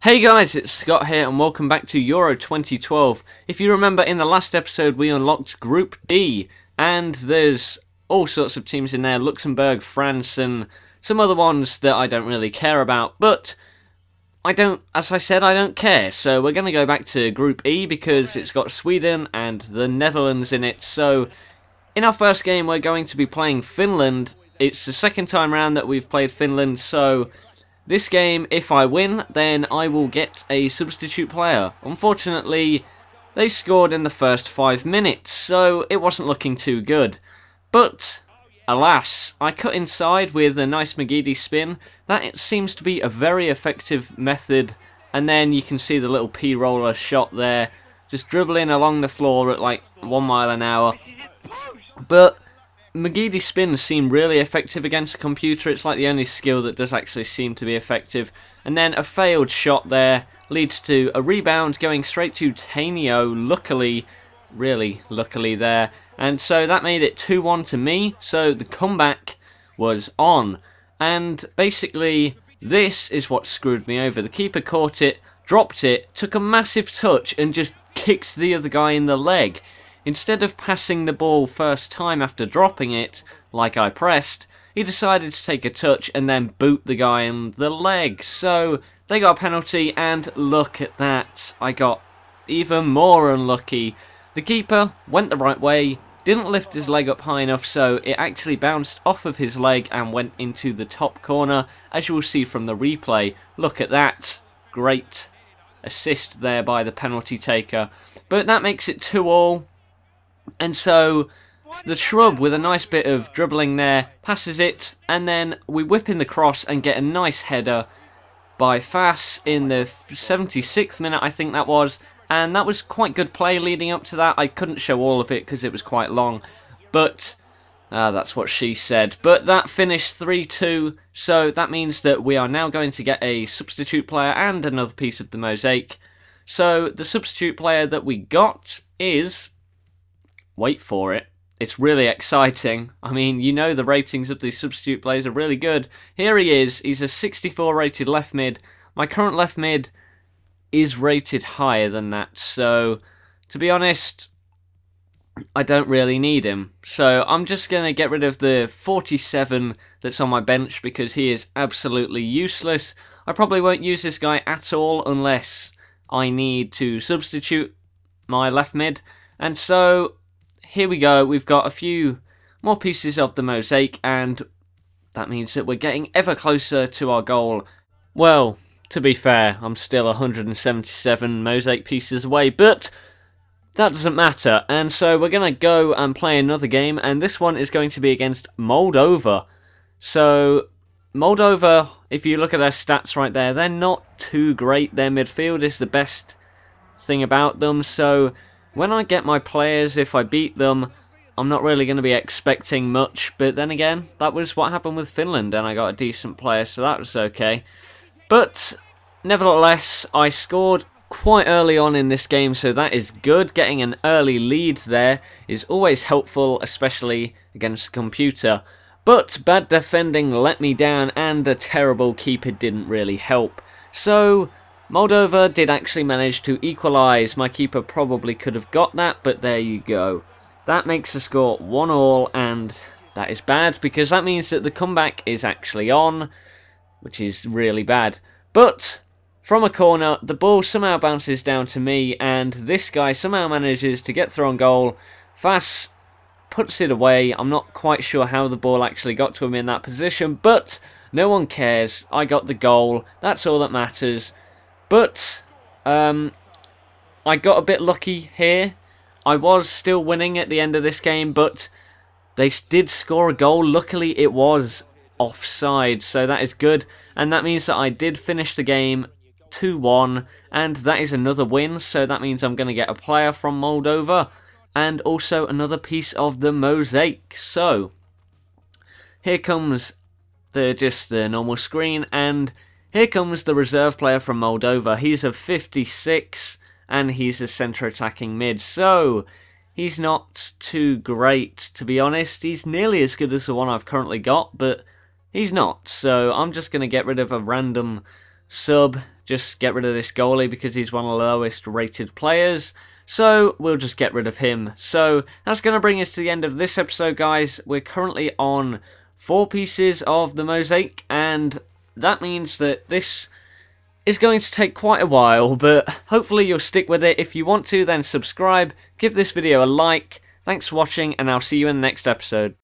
Hey guys, it's Scott here and welcome back to Euro 2012. If you remember, in the last episode we unlocked Group D, and there's all sorts of teams in there, Luxembourg, France and some other ones that I don't really care about, but as I said, I don't care. So we're going to go back to Group E because it's got Sweden and the Netherlands in it. So in our first game we're going to be playing Finland. It's the second time round that we've played Finland, so this game, if I win, then I will get a substitute player. Unfortunately, they scored in the first 5 minutes, so it wasn't looking too good. But, alas, I cut inside with a nice McGeady spin. That seems to be a very effective method. And then you can see the little P-roller shot there, just dribbling along the floor at like 1 mile an hour. But McGeady spins seem really effective against a computer. It's like the only skill that does actually seem to be effective. And then a failed shot there leads to a rebound going straight to Tainio, luckily, really luckily there. And so that made it 2-1 to me, so the comeback was on. And basically, this is what screwed me over. The keeper caught it, dropped it, took a massive touch and just kicked the other guy in the leg. Instead of passing the ball first time after dropping it, like I pressed, he decided to take a touch and then boot the guy in the leg. So they got a penalty, and look at that, I got even more unlucky. The keeper went the right way, didn't lift his leg up high enough, so it actually bounced off of his leg and went into the top corner, as you will see from the replay. Look at that, great assist there by the penalty taker. But that makes it 2-2. And so the Shrub, with a nice bit of dribbling there, passes it, and then we whip in the cross and get a nice header by Fass in the 76th minute, I think that was. And that was quite good play leading up to that. I couldn't show all of it because it was quite long, but that's what she said. But that finished 3-2, so that means that we are now going to get a substitute player and another piece of the mosaic. So the substitute player that we got is, wait for it, it's really exciting. I mean, you know the ratings of these substitute players are really good. Here he is, he's a 64 rated left mid. My current left mid is rated higher than that, so to be honest, I don't really need him. So I'm just going to get rid of the 47 that's on my bench because he is absolutely useless. I probably won't use this guy at all unless I need to substitute my left mid. And so here we go, we've got a few more pieces of the mosaic, and that means that we're getting ever closer to our goal. Well, to be fair, I'm still 177 mosaic pieces away, but that doesn't matter. And so we're going to go and play another game, and this one is going to be against Moldova. So Moldova, if you look at their stats right there, they're not too great. Their midfield is the best thing about them, so when I get my players, if I beat them, I'm not really going to be expecting much. But then again, that was what happened with Finland, and I got a decent player, so that was okay. But nevertheless, I scored quite early on in this game, so that is good. Getting an early lead there is always helpful, especially against a computer. But bad defending let me down, and a terrible keeper didn't really help. So Moldova did actually manage to equalise. My keeper probably could have got that, but there you go. That makes the score 1-1, and that is bad because that means that the comeback is actually on, which is really bad. But from a corner, the ball somehow bounces down to me, and this guy somehow manages to get through on goal. Fass puts it away. I'm not quite sure how the ball actually got to him in that position, but no one cares. I got the goal. That's all that matters. But I got a bit lucky here. I was still winning at the end of this game, but they did score a goal. Luckily, it was offside, so that is good. And that means that I did finish the game 2-1, and that is another win. So that means I'm going to get a player from Moldova and also another piece of the mosaic. So here comes just the normal screen, and here comes the reserve player from Moldova. He's a 56, and he's a centre attacking mid, so he's not too great, to be honest. He's nearly as good as the one I've currently got, but he's not. So I'm just going to get rid of a random sub just get rid of this goalie because he's one of the lowest rated players. So we'll just get rid of him. So that's going to bring us to the end of this episode, guys. We're currently on 4 pieces of the mosaic, and that means that this is going to take quite a while, but hopefully you'll stick with it. If you want to, then subscribe, give this video a like. Thanks for watching, and I'll see you in the next episode.